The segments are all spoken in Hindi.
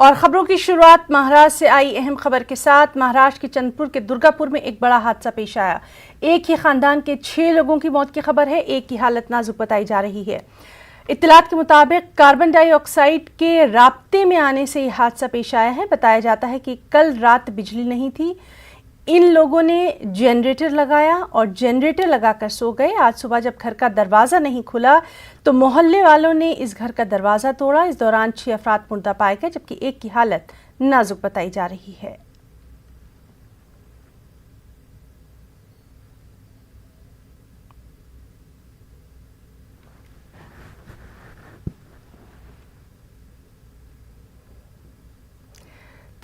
और खबरों की शुरुआत महाराष्ट्र से आई अहम खबर के साथ। महाराष्ट्र के चंद्रपुर के दुर्गापुर में एक बड़ा हादसा पेश आया। एक ही खानदान के 6 लोगों की मौत की खबर है। एक की हालत नाजुक बताई जा रही है। इत्तलात के मुताबिक कार्बन डाइऑक्साइड के राब्ते में आने से यह हादसा पेश आया है। बताया जाता है कि कल रात बिजली नहीं थी। इन लोगों ने जनरेटर लगाया और जनरेटर लगाकर सो गए। आज सुबह जब घर का दरवाज़ा नहीं खुला तो मोहल्ले वालों ने इस घर का दरवाज़ा तोड़ा। इस दौरान 6 अफराद मुर्दा पाए गए, जबकि एक की हालत नाजुक बताई जा रही है।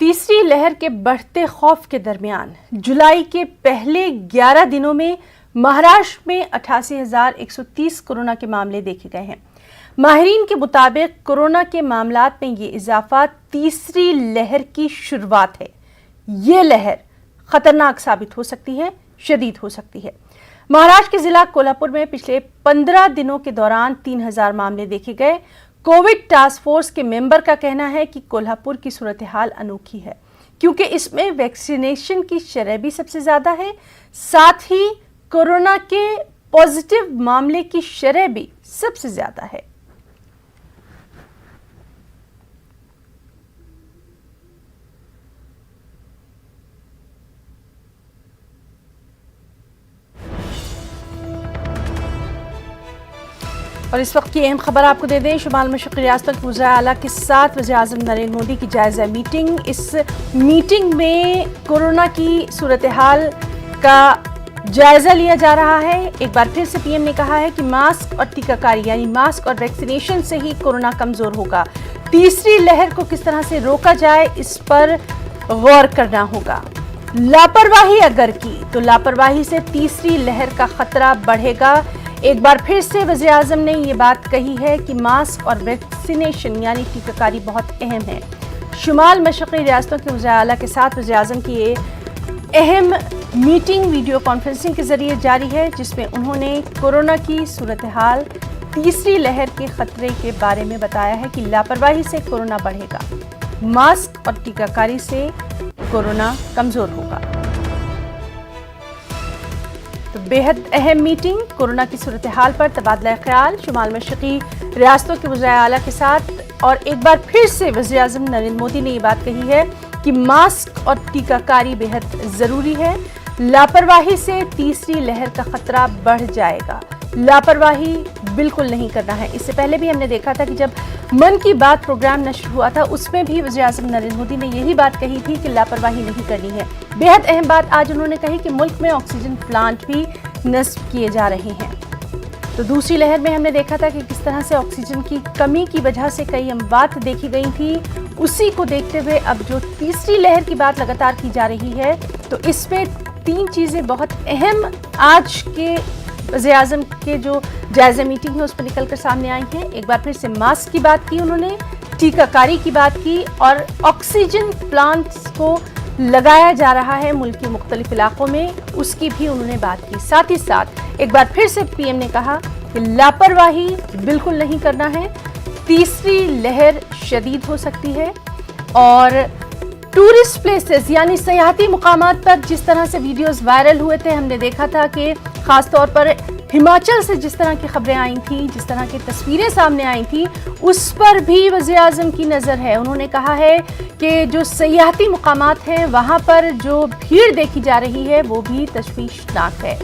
तीसरी लहर के बढ़ते खौफ के दरमियान जुलाई के पहले 11 दिनों में महाराष्ट्र में 88,130 कोरोना के मामले देखे गए हैं। माहिरीन के मुताबिक कोरोना के मामलात में ये इजाफा तीसरी लहर की शुरुआत है। ये लहर खतरनाक साबित हो सकती है, शदीद हो सकती है। महाराष्ट्र के जिला कोल्हापुर में पिछले 15 दिनों के दौरान 3,000 मामले देखे गए। कोविड टास्क फोर्स के मेंबर का कहना है कि कोल्हापुर की सूरत हाल अनोखी है, क्योंकि इसमें वैक्सीनेशन की शरह भी सबसे ज्यादा है, साथ ही कोरोना के पॉजिटिव मामले की शरह भी सबसे ज्यादा है। और इस वक्त की अहम खबर आपको दे दें। शुमाल मशरक़ी रियासतों के वज़ीर आला के साथ वज़ीर-ए-आज़म नरेंद्र मोदी की जायज़ा मीटिंग। इस मीटिंग में कोरोना की सूरत हाल का जायज़ा लिया जा रहा है। एक बार फिर से पीएम ने कहा है कि मास्क और टीकाकारी यानी मास्क और वैक्सीनेशन से ही कोरोना कमज़ोर होगा। तीसरी लहर को किस तरह से रोका जाए, इस पर गौर करना होगा। लापरवाही अगर की तो लापरवाही से तीसरी लहर का खतरा बढ़ेगा। एक बार फिर से वज़ीर आज़म ने ये बात कही है कि मास्क और वैक्सीनेशन यानी टीकाकारी बहुत अहम है। शुमाल मशरक़ी रियासतों के वज़ीर आला के साथ वज़ीर आज़म की ये अहम मीटिंग वीडियो कॉन्फ्रेंसिंग के जरिए जारी है, जिसमें उन्होंने कोरोना की सूरत हाल, तीसरी लहर के खतरे के बारे में बताया है कि लापरवाही से कोरोना बढ़ेगा, मास्क और टीकाकारी से कोरोना कमज़ोर होगा। तो बेहद अहम मीटिंग कोरोना की सूरत हाल पर तबादला ख्याल शुमाल मशरक़ी रियासतों के वज़ीर आला के साथ। और एक बार फिर से वज़ीर आज़म नरेंद्र मोदी ने ये बात कही है कि मास्क और टीकाकारी बेहद ज़रूरी है। लापरवाही से तीसरी लहर का खतरा बढ़ जाएगा। लापरवाही बिल्कुल नहीं करना है। इससे पहले भी हमने देखा था कि जब मन की बात प्रोग्राम नश्र हुआ था, उसमें भी वज़ीर-ए-आज़म नरेंद्र मोदी ने यही बात कही थी कि लापरवाही नहीं करनी है। बेहद अहम बात आज उन्होंने कही कि मुल्क में ऑक्सीजन प्लांट भी नस्ब किए जा रहे हैं। तो दूसरी लहर में हमने देखा था कि किस तरह से ऑक्सीजन की कमी की वजह से कई अमवात देखी गई थी। उसी को देखते हुए अब जो तीसरी लहर की बात लगातार की जा रही है, तो इसमें 3 चीज़ें बहुत अहम आज के वज़ीर-ए-आज़म के जो जायज़ा मीटिंग है उस पर निकलकर सामने आई हैं। एक बार फिर से मास्क की बात की उन्होंने, टीकाकारी की बात की और ऑक्सीजन प्लांट्स को लगाया जा रहा है मुल्क के मुख्तलिफ इलाकों में, उसकी भी उन्होंने बात की। साथ ही साथ एक बार फिर से पीएम ने कहा कि लापरवाही बिल्कुल नहीं करना है, तीसरी लहर शदीद हो सकती है। और टूरिस्ट प्लेसेस यानी सयाहती मुकामात पर जिस तरह से वीडियोस वायरल हुए थे, हमने देखा था कि खास तौर पर हिमाचल से जिस तरह की खबरें आई थी, जिस तरह की तस्वीरें सामने आई थी, उस पर भी वज़ीर आज़म की नज़र है। उन्होंने कहा है कि जो सयाहती मुकामात हैं वहाँ पर जो भीड़ देखी जा रही है वो भी तशवीशनाक है।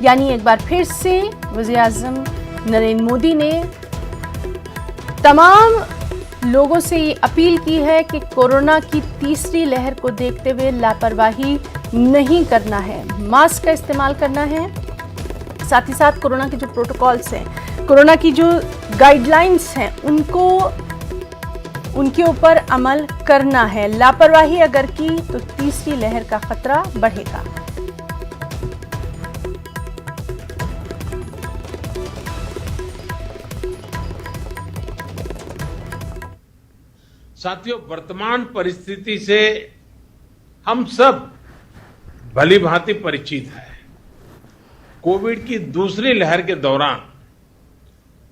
यानी एक बार फिर से वज़ीर आज़म नरेंद्र मोदी ने तमाम लोगों से ये अपील की है कि कोरोना की तीसरी लहर को देखते हुए लापरवाही नहीं करना है, मास्क का इस्तेमाल करना है। साथ ही साथ कोरोना के जो प्रोटोकॉल्स हैं, कोरोना की जो गाइडलाइंस हैं, उनके ऊपर अमल करना है। लापरवाही अगर की तो तीसरी लहर का खतरा बढ़ेगा। साथियों, वर्तमान परिस्थिति से हम सब भली भांति परिचित हैं। कोविड की दूसरी लहर के दौरान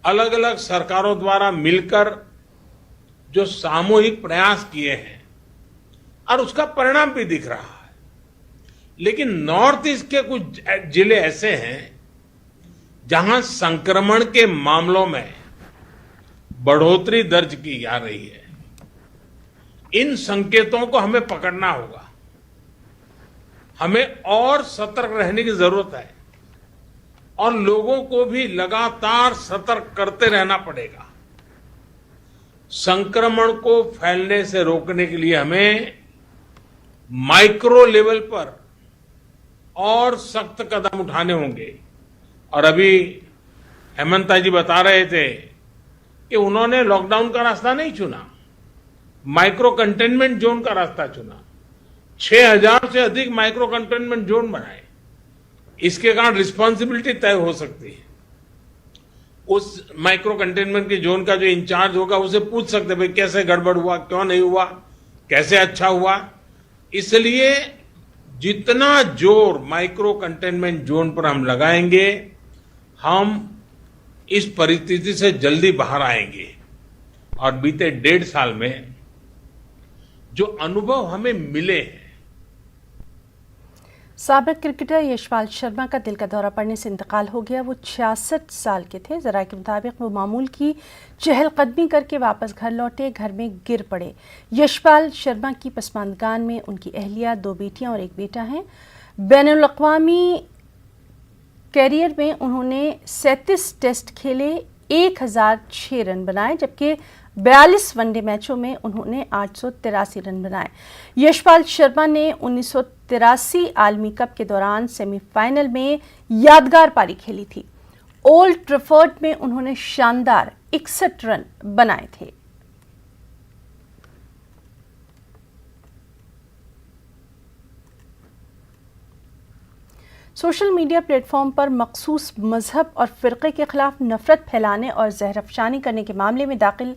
अलग अलग सरकारों द्वारा मिलकर जो सामूहिक प्रयास किए हैं और उसका परिणाम भी दिख रहा है। लेकिन नॉर्थ ईस्ट के कुछ जिले ऐसे हैं जहां संक्रमण के मामलों में बढ़ोतरी दर्ज की जा रही है। इन संकेतों को हमें पकड़ना होगा। हमें और सतर्क रहने की जरूरत है और लोगों को भी लगातार सतर्क करते रहना पड़ेगा। संक्रमण को फैलने से रोकने के लिए हमें माइक्रो लेवल पर और सख्त कदम उठाने होंगे। और अभी हेमंता जी बता रहे थे कि उन्होंने लॉकडाउन का रास्ता नहीं चुना, माइक्रो कंटेनमेंट जोन का रास्ता चुना। 6000 से अधिक माइक्रो कंटेनमेंट जोन बनाए। इसके कारण रिस्पॉन्सिबिलिटी तय हो सकती है। उस माइक्रो कंटेनमेंट के जोन का जो इंचार्ज होगा उसे पूछ सकते भाई कैसे गड़बड़ हुआ, क्यों नहीं हुआ, कैसे अच्छा हुआ। इसलिए जितना जोर माइक्रो कंटेनमेंट जोन पर हम लगाएंगे, हम इस परिस्थिति से जल्दी बाहर आएंगे। और बीते 1.5 साल में जो अनुभव हमें मिले हैं। साबिक क्रिकेटर यशपाल शर्मा का दिल का दौरा पड़ने से इंतकाल हो गया। वो 66 साल के थे। जराये के मुताबिक वो मामूल की चहलकदमी करके वापस घर लौटे, घर में गिर पड़े। यशपाल शर्मा की पसमानदगान में उनकी अहलिया, 2 बेटियां और 1 बेटा हैं। बैनुल अक़वामी कैरियर में उन्होंने 37 टेस्ट खेले, 1006 रन बनाए, जबकि 42 वनडे मैचों में उन्होंने 883 रन बनाए। यशपाल शर्मा ने 1983 आलमी कप के दौरान सेमीफाइनल में यादगार पारी खेली थी। ओल्ड ट्रैफर्ड में उन्होंने शानदार 61 रन बनाए थे। सोशल मीडिया प्लेटफॉर्म पर मखसूस मजहब और फ़िरक़े के खिलाफ नफरत फैलाने और जहर अफशानी करने के मामले में दाखिल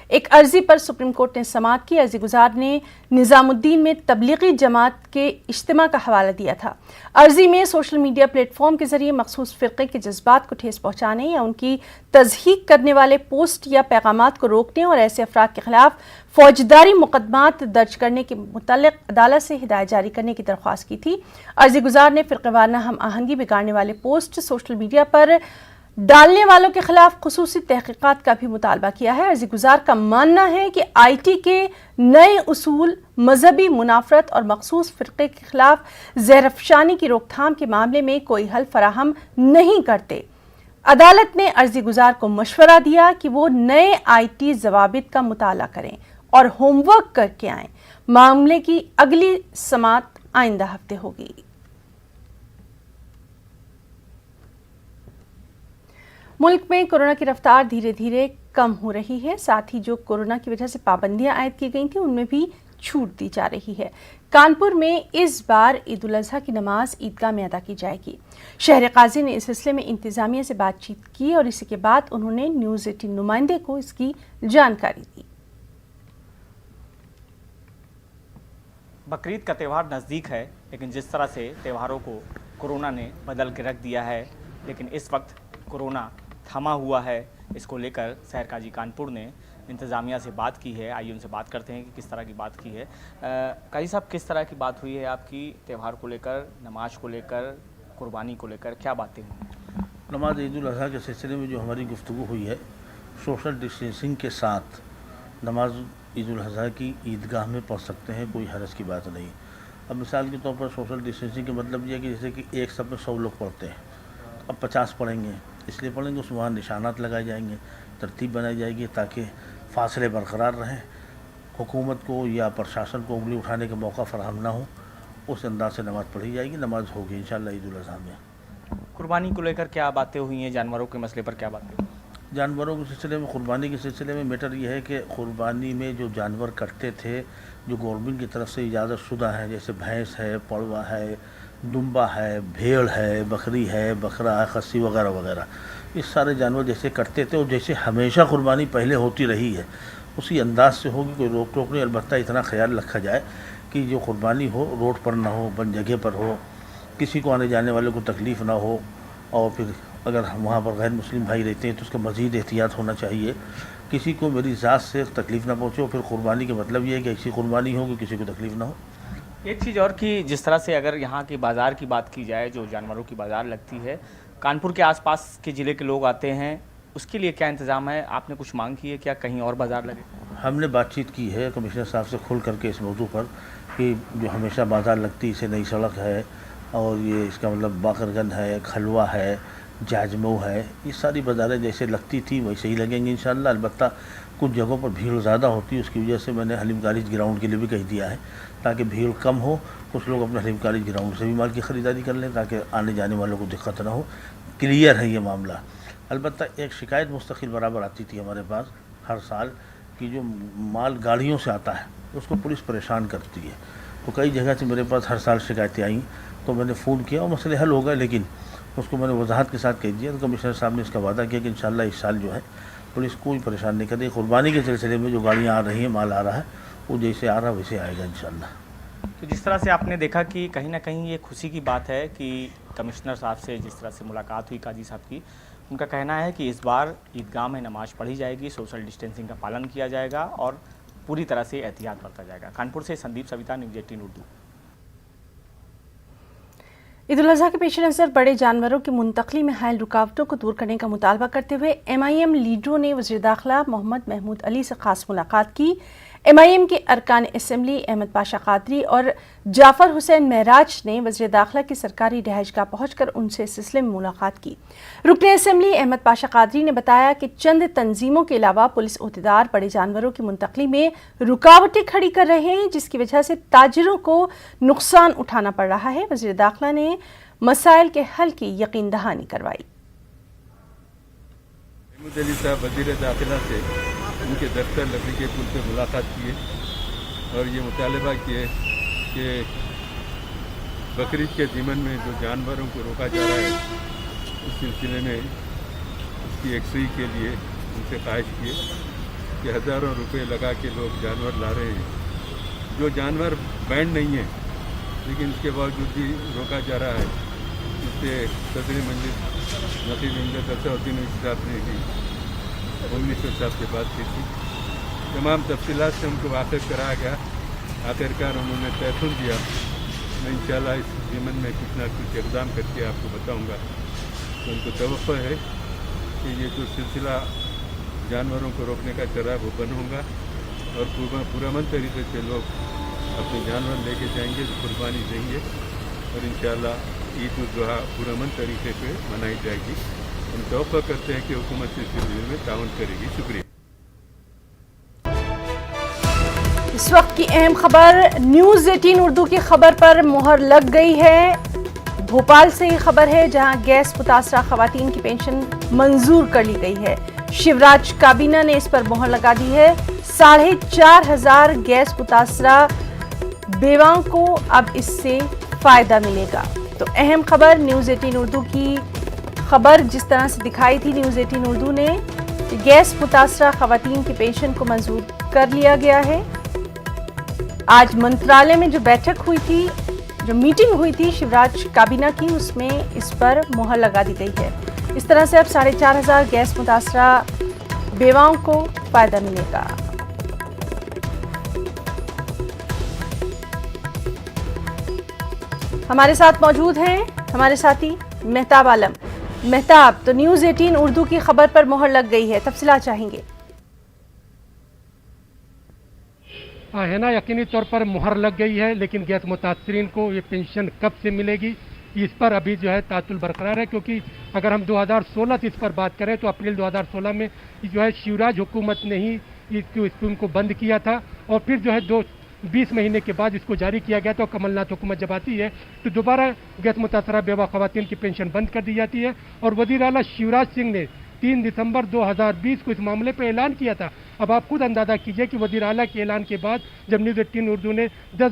एक अर्जी पर सुप्रीम कोर्ट ने समाअत की। अर्जी गुजार ने निज़ामुद्दीन में तबलीगी जमात के इज्तिमा का हवाला दिया था। अर्जी में सोशल मीडिया प्लेटफॉर्म के जरिए मखसूस फ़िरक़े के जज्बात को ठेस पहुँचाने या उनकी तज़हीक करने वाले पोस्ट या पैगामात को रोकने और ऐसे अफराद के खिलाफ फौजदारी मुकदमात दर्ज करने के मुताल्लिक़ अदालत से हिदायत जारी करने की दरख्वास्त की थी। अर्जी गुजार ने फ़िरक़ेवाराना हम आहंगी बिगाड़ने वाले पोस्ट सोशल मीडिया पर डालने वालों के खिलाफ खुसूसी तहकीकात का भी मुतालबा किया है। अर्जी गुजार का मानना है कि IT के नए उसूल मजहबी मुनाफरत और मखसूस फ़िरक़े के खिलाफ ज़हरअफ़शानी की रोकथाम के मामले में कोई हल फराहम नहीं करते। अदालत ने अर्जी गुजार को मशवरा दिया कि वो नए IT ज़वाबित का मुताला करें और होमवर्क करके आएं। मामले की अगली समाअत आइंदा हफ्ते होगी। मुल्क में कोरोना की रफ्तार धीरे धीरे कम हो रही है। साथ ही जो कोरोना की वजह से पाबंदियां आयद की गई थी उनमें भी छूट दी जा रही है। कानपुर में इस बार ईद उल अज़हा की नमाज ईदगाह में अदा की जाएगी। शहर काजी ने इस सिलसिले में इंतजामिया से बातचीत की और इसी के बाद उन्होंने न्यूज़ 18 नुमाइंदे को इसकी जानकारी दी। बकरीद का त्यौहार नज़दीक है, लेकिन जिस तरह से त्योहारों को कोरोना ने बदल के रख दिया है, लेकिन इस वक्त कोरोना थमा हुआ है। इसको लेकर शहर काजी कानपुर ने इंतज़ामिया से बात की है। आइए उनसे बात करते हैं कि किस तरह की बात की है। काजी साहब, किस तरह की बात हुई है आपकी त्यौहार को लेकर, नमाज को लेकर, कुर्बानी को लेकर, क्या बातें हुई? नमाज ईद उल अज़हा के सिलसिले में जो हमारी गुफ्तगू हुई है, सोशल डिस्टेंसिंग के साथ नमाज ईद उल अज़हा की ईदगाह में पढ़ सकते हैं, कोई हरज की बात नहीं। अब मिसाल के तौर पर सोशल डिस्टेंसिंग का मतलब यह है कि जैसे कि एक सब में 100 लोग पढ़ते हैं, अब 50 पढ़ेंगे, इसलिए पढ़ेंगे उसमें वहाँ निशानात लगाए जाएंगे, तरतीब बनाई जाएगी ताकि फासले बरकरार रहें, हुकूमत को या प्रशासन को उंगली उठाने का मौका फराहम ना हो। उस अंदाज से नमाज़ पढ़ी जाएगी, नमाज होगी इंशाअल्लाह ईद उल अज़हा में। कुर्बानी को लेकर क्या बातें हुई हैं? जानवरों के मसले पर क्या बातें हुई? जानवरों के सिलसिले में, कुर्बानी के सिलसिले में मैटर ये है कि कुर्बानी में जो जानवर कटते थे, जो गवर्नमेंट की तरफ से इजाज़त शुदा है, जैसे भैंस है, पड़वा है, दुम्बा है, भेड़ है, बकरी है, बकरा है, खस्सी वगैरह वगैरह, इस सारे जानवर जैसे कटते थे और जैसे हमेशा कुर्बानी पहले होती रही है उसी अंदाज से होगी, कोई रोक टोक नहीं। अलबत्ता इतना ख्याल रखा जाए कि जो कुर्बानी हो रोड पर ना हो, बन जगह पर हो, किसी को आने जाने वाले को तकलीफ़ ना हो। और फिर अगर वहाँ पर गैर मुस्लिम भाई रहते हैं तो उसका मज़ीद एहतियात होना चाहिए किसी को मेरी ज़ात से तकलीफ़ ना पहुँचे। और फिर कुर्बानी का मतलब ये है कि ऐसी कुर्बानी हो कि किसी को तकलीफ़ ना हो। एक चीज़ और कि जिस तरह से अगर यहाँ के बाज़ार की बात की जाए, जो जानवरों की बाज़ार लगती है, कानपुर के आसपास के ज़िले के लोग आते हैं, उसके लिए क्या इंतज़ाम है? आपने कुछ मांग की है क्या कहीं और बाज़ार लगे? हमने बातचीत की है कमिश्नर साहब से खुल करके इस मौजू पर कि जो हमेशा बाज़ार लगती है, इसे नई सड़क है और ये इसका मतलब बाकरगंज है, खलवा है, जाजमऊ है, ये सारी बाज़ारें जैसे लगती थी वैसे ही लगेंगी इंशाअल्लाह। अलबत्ता कुछ जगहों पर भीड़ ज़्यादा होती है, उसकी वजह से मैंने हलीम कॉलेज ग्राउंड के लिए भी कह दिया है ताकि भीड़ कम हो। कुछ लोग अपने हलीम कॉलेज ग्राउंड से भी माल की ख़रीदारी कर लें ताकि आने जाने वालों को दिक्कत ना हो। क्लियर है ये मामला। अलबत्ता एक शिकायत मुस्तकिल बराबर आती थी हमारे पास हर साल कि जो माल गाड़ियों से आता है उसको पुलिस परेशान करती है। तो कई जगह से मेरे पास हर साल शिकायतें आईं, तो मैंने फ़ोन किया और मसले हल हो गए, लेकिन उसको मैंने वजाहत के साथ कह दिया। तो कमिश्नर साहब ने इसका वादा किया कि इंशाअल्लाह इस साल जो है पुलिस कोई परेशान नहीं करेगी। कुर्बानी के सिलसिले में जो गाड़ियाँ आ रही हैं, माल आ रहा है, वो जैसे आ रहा है वैसे आएगा इंशाअल्लाह। तो जिस तरह से आपने देखा कि कहीं ना कहीं ये खुशी की बात है कि कमिश्नर साहब से जिस तरह से मुलाकात हुई काजी साहब की, उनका कहना है कि इस बार ईदगाह में नमाज़ पढ़ी जाएगी, सोशल डिस्टेंसिंग का पालन किया जाएगा और पूरी तरह से एहतियात बरता जाएगा। कानपुर से संदीप सविता, न्यूज़ 18 उर्दू। ईद उल अज़हा के पेश नज़र बड़े जानवरों की मुंतकली में हायल रुकावटों को दूर करने का मुतालबा करते हुए MIM लीडरों ने वज़ीर दाखिला मोहम्मद महमूद अली से खास मुलाकात की। MIM के अरकान असम्बली अहमद पाशा कादरी और जाफ़र हुसैन महराज ने वज़ीर दाखिला की सरकारी रिहाइशगाह पहुंचकर उनसे इस सिलसिले में मुलाकात की। रुकन असम्बली अहमद पाशा कादरी ने बताया कि चंद तंजीमों के अलावा पुलिस ओहदेदार बड़े जानवरों की मुंतकली में रुकावटें खड़ी कर रहे हैं, जिसकी वजह से ताजिरों को नुकसान उठाना पड़ रहा है। वज़ीर दाखिला ने मसाइल के हल की यकीन दहानी करवाई। महमूद अली साहब वज़ीर दाखिला से उनके दफ्तर लकड़ी के पुल पे मुलाकात किए और ये मुतालबा किए कि बकरीद के ज़िमन में जो जानवरों को रोका जा रहा है उस सिलसिले में उसकी एक्सरी के लिए उनसे ख्वाहिश किए कि हज़ारों रुपए लगा के लोग जानवर ला रहे हैं। जो जानवर बैंड नहीं है लेकिन उसके बावजूद भी रोका जा रहा है, इससे सदर मजलिस नकीब इमदाद असदुद्दीन साहब ने भी मिनिस्टर साहब से बात की थी। तमाम तफसीलात से हमको वाकिफ़ कराया गया। आखिरकार उन्होंने तयसुन दिया। मैं इंशाल्लाह इस ज़िमन में कुछ ना कुछ इक़दाम करके आपको बताऊंगा। तो उनको तवक्को है कि ये जो सिलसिला जानवरों को रोकने का चल रहा है वो बंद होगा और पुरअमन तरीके से लोग अपने जानवर लेके जाएंगे, कुर्बानी देंगे और इंशाल्लाह ईद उल अज़हा पुरअमन तरीके से मनाई जाएगी। हम तवक्को करते हैं कि हुकूमत इस सिलसिले में ताउन करेगी। शुक्रिया। इस वक्त की अहम खबर, न्यूज़ 18 उर्दू की खबर पर मुहर लग गई है। भोपाल से ये खबर है जहां गैस मुतासरा खवातीन की पेंशन मंजूर कर ली गई है। शिवराज काबीना ने इस पर मुहर लगा दी है। 4,500 गैस मुतासरा बेवाओं को अब इससे फायदा मिलेगा। तो अहम खबर न्यूज़ 18 उर्दू की खबर जिस तरह से दिखाई थी न्यूज़ 18 उर्दू ने, गैस मुतासरा खवातीन की पेंशन को मंजूर कर लिया गया है। आज मंत्रालय में जो बैठक हुई थी, जो मीटिंग हुई थी शिवराज काबीना की, उसमें इस पर मुहर लगा दी गई है। इस तरह से अब 4,500 गैस मुतासरा बेवाओं को फायदा मिलेगा। हमारे साथ मौजूद हैं हमारे साथी मेहताब आलम। मेहताब, तो न्यूज़ 18 उर्दू की खबर पर मुहर लग गई है, तफसीलात चाहेंगे। है ना, यकीनी तौर पर मुहर लग गई है, लेकिन गैस मुतासरीन को ये पेंशन कब से मिलेगी इस पर अभी जो है तातुल बरकरार है। क्योंकि अगर हम 2016 से इस पर बात करें तो अप्रैल 2016 में जो है शिवराज हुकूमत ने ही इसको स्कीम को बंद किया था और फिर जो है 20 महीने के बाद इसको जारी किया गया। तो कमलनाथ हुकूमत जब आती है तो दोबारा गैस मुतासरा बेवा खवातीन की पेंशन बंद कर दी जाती है। और वज़ीर आला शिवराज सिंह ने 3 दिसंबर 2020 को इस मामले पर ऐलान किया था। अब आप खुद अंदाज़ा कीजिए कि वज़ीर आला के ऐलान के बाद जब न्यूज़ 18 उर्दू ने 10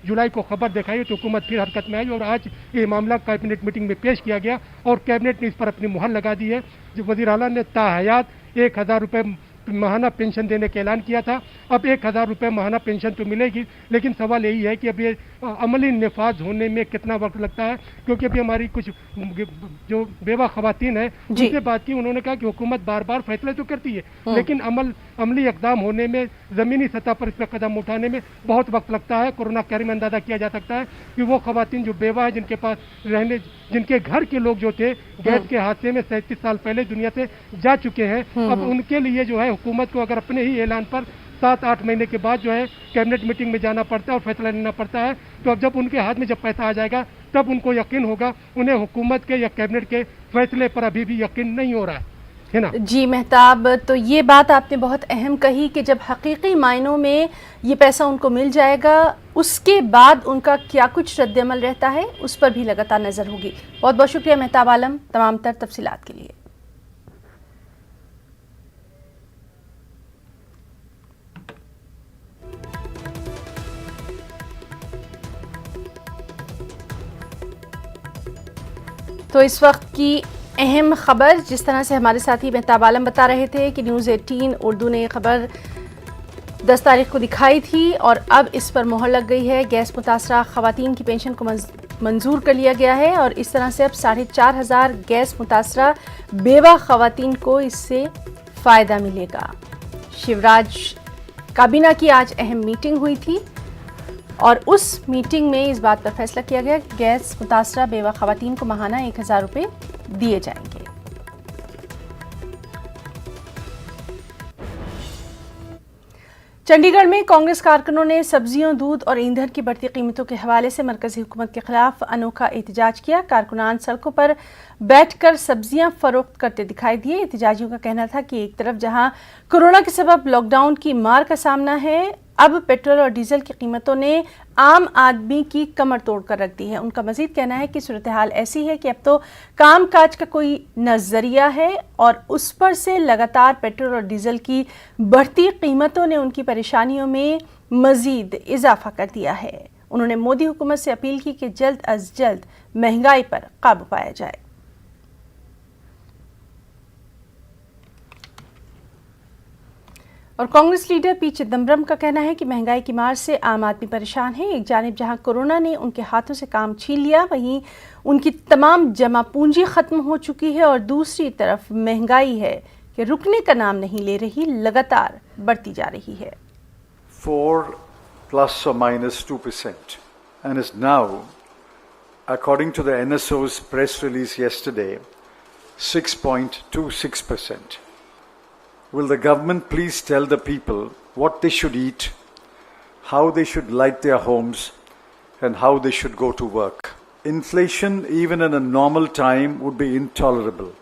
जुलाई को खबर दिखाई तो हुकूमत फिर हरकत में आई और आज ये मामला कैबिनेट मीटिंग में पेश किया गया और कैबिनेट ने इस पर अपनी मुहर लगा दी है। जो वज़ीर आला ने ताहयात 1,000 रुपये माहाना पेंशन देने का ऐलान किया था। अब 1000 रुपये माहाना पेंशन तो मिलेगी, लेकिन सवाल यही है कि अब ये अमली नफाज होने में कितना वक्त लगता है, क्योंकि अभी हमारी कुछ जो बेवा खवातीन है उनसे बात की, उन्होंने कहा कि हुकूमत बार बार फैसले तो करती है, लेकिन अमली इकदाम होने में, ज़मीनी सतह पर इस पर कदम उठाने में बहुत वक्त लगता है। कोरोना के में अंदाजा किया जा सकता है कि वो खवातीन जो बेवा है, जिनके पास रहने, जिनके घर के लोग जो थे गैस के हादसे में 37 साल पहले दुनिया से जा चुके हैं, अब उनके लिए जो है हुकूमत को अगर अपने ही ऐलान पर 7-8 महीने के बाद जो है कैबिनेट मीटिंग में जाना पड़ता है और फैसला लेना पड़ता है, तो अब जब उनके हाथ में जब पैसा आ जाएगा तब उनको यकीन होगा। उन्हें हुकूमत के या कैबिनेट के फैसले पर अभी भी यकीन नहीं हो रहा है ना। जी मेहताब, तो ये बात आपने बहुत अहम कही कि जब हकीकी मायनों में ये पैसा उनको मिल जाएगा, उसके बाद उनका क्या कुछ रद्द-ए-अमल रहता है, उस पर भी लगातार नज़र होगी। बहुत बहुत शुक्रिया मेहताब आलम तमाम तर तफसीलात के लिए। तो इस वक्त की अहम खबर, जिस तरह से हमारे साथी मेहताब आलम बता रहे थे कि न्यूज़ 18 उर्दू ने खबर 10 तारीख को दिखाई थी और अब इस पर मोहर लग गई है। गैस मुतासरा खवातीन की पेंशन को मंजूर कर लिया गया है और इस तरह से अब 4500 गैस मुतासरा बेवा खवातीन को इससे फ़ायदा मिलेगा। शिवराज काबीना की आज अहम मीटिंग हुई थी और उस मीटिंग में इस बात पर फैसला किया गया कि गैस मुतासरा बेवा खवातीन को माहाना 1000 रुपये दिए जाएंगे। चंडीगढ़ में कांग्रेस कारकुनों ने सब्जियों, दूध और ईंधन की बढ़ती कीमतों के हवाले से मरकजी हुकूमत के खिलाफ अनोखा एहतजाज किया। कारकुनान सड़कों पर बैठकर सब्जियां फरोख्त करते दिखाई दिए। एहतजाजियों का कहना था कि एक तरफ जहां कोरोना के सबब लॉकडाउन की मार का सामना है, अब पेट्रोल और डीजल की कीमतों ने आम आदमी की कमर तोड़ कर रख दी है। उनका मजीद कहना है कि सूरत हाल ऐसी है कि अब तो काम काज का कोई नजरिया है और उस पर से लगातार पेट्रोल और डीजल की बढ़ती कीमतों ने उनकी परेशानियों में मजीद इजाफा कर दिया है। उन्होंने मोदी हुकूमत से अपील की कि जल्द अज जल्द महंगाई पर काबू पाया जाए। और कांग्रेस लीडर पी चिदम्बरम का कहना है कि महंगाई की मार से आम आदमी परेशान है। एक जानिब जहां कोरोना ने उनके हाथों से काम छीन लिया, वहीं उनकी तमाम जमा पूंजी खत्म हो चुकी है और दूसरी तरफ महंगाई है कि रुकने का नाम नहीं ले रही, लगातार बढ़ती जा रही है। 4±2% and is now, according to the NSO's press release yesterday, 6.26%. Will the government please tell the people what they should eat, how they should light their homes, and how they should go to work? Inflation, even in a normal time, would be intolerable.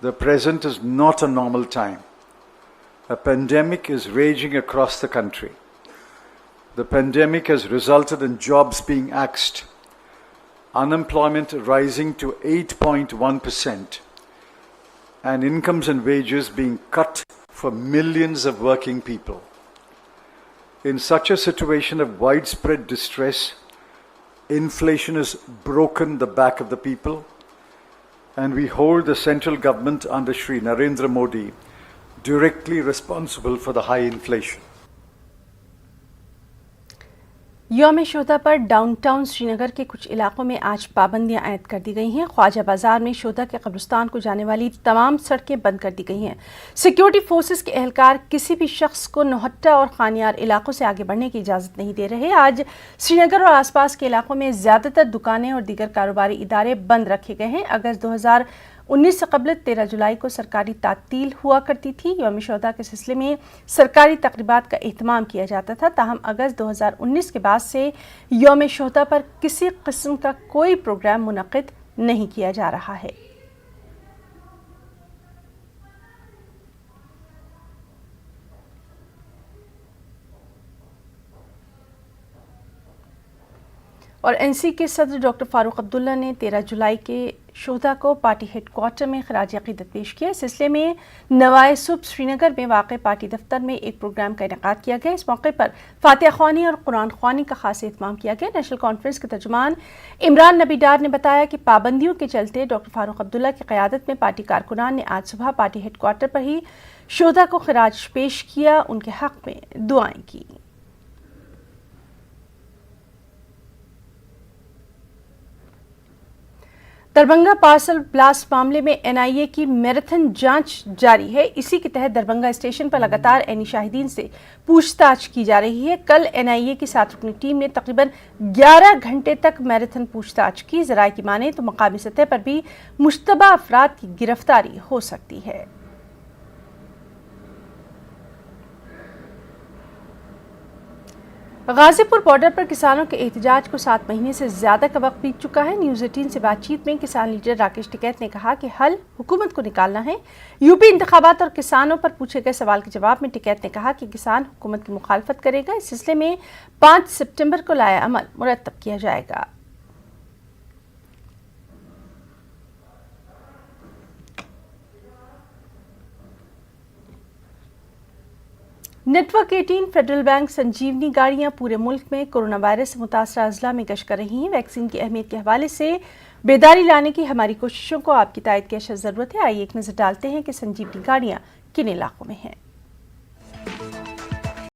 The present is not a normal time. A pandemic is raging across the country. The pandemic has resulted in jobs being axed, unemployment rising to 8.1%, and incomes and wages being cut for millions of working people. In such a situation of widespread distress, inflation has broken the back of the people, and we hold the central government under Shri Narendra Modi directly responsible for the high inflation. यौम शोधा पर डाउनटाउन श्रीनगर के कुछ इलाकों में आज पाबंदियां आयद कर दी गई हैं। ख्वाजा बाजार में शोधा के कब्रिस्तान को जाने वाली तमाम सड़कें बंद कर दी गई हैं। सिक्योरिटी फोर्सेस के एहलकार किसी भी शख्स को नौहट्टा और खानियार इलाकों से आगे बढ़ने की इजाज़त नहीं दे रहे। आज श्रीनगर और आसपास के इलाकों में ज़्यादातर दुकानें और दीगर कारोबारी इदारे बंद रखे गए हैं। अगस्त 2019 से कबल 13 जुलाई को सरकारी तातील हुआ करती थी। यौम शोधा के सिलसिले में सरकारी तकरीबात का एहतमाम किया जाता था, ताहम अगस्त 2019 के बाद से यौम शोधा पर किसी किस्म का कोई प्रोग्राम मुनक्किद नहीं किया जा रहा है। और एनसी के सदर डॉक्टर फारूक अब्दुल्ला ने 13 जुलाई के शोधा को पार्टी हेडक्वार्टर में खराज अक़ीदत पेश किया। इस सिलसिले में नवाए सुबह श्रीनगर में वाक़ पार्टी दफ्तर में एक प्रोग्राम का इनेकाद किया गया। इस मौके पर फातिहा ख्वानी और कुरान ख्वानी का खास एहतमाम किया गया। नेशनल कॉन्फ्रेंस के तर्जुमान इमरान नबी डार ने बताया कि पाबंदियों के चलते डॉक्टर फारूक अब्दुल्ला की क़यादत में पार्टी कारकुनान ने आज सुबह पार्टी हेडक्वार्टर पर ही शोधा को खिराज पेश किया, उनके हक में दुआएं की। दरभंगा पार्सल ब्लास्ट मामले में एनआईए की मैराथन जांच जारी है। इसी के तहत दरभंगा स्टेशन पर लगातार एनी शाहिदीन से पूछताछ की जा रही है। कल एनआईए की 7 रुकनी टीम ने तकरीबन 11 घंटे तक मैराथन पूछताछ की। जराये की माने तो मकामी सतह पर भी मुश्तबा अफराद की गिरफ्तारी हो सकती है। गाजीपुर बॉर्डर पर किसानों के एहतजाज को 7 महीने से ज्यादा का वक्त बीत चुका है। न्यूज 18 से बातचीत में किसान लीडर राकेश टिकैत ने कहा कि हल हुकूमत को निकालना है। यूपी इंतखाबात और किसानों पर पूछे गए सवाल के जवाब में टिकैत ने कहा कि किसान हुकूमत की मुखालफत करेगा। इस सिलसिले में 5 सितंबर को लाया अमल मुरतब किया जाएगा। नेटवर्क 18 फेडरल बैंक संजीवनी गाड़ियां पूरे मुल्क में कोरोना वायरस से मुतासरा अजला में गश्त कर रही हैं। वैक्सीन की अहमियत के हवाले से बेदारी लाने की हमारी कोशिशों को आपकी तायद की अशद जरूरत है। आइए एक नजर डालते हैं कि संजीवनी गाड़ियां किन इलाकों में हैं।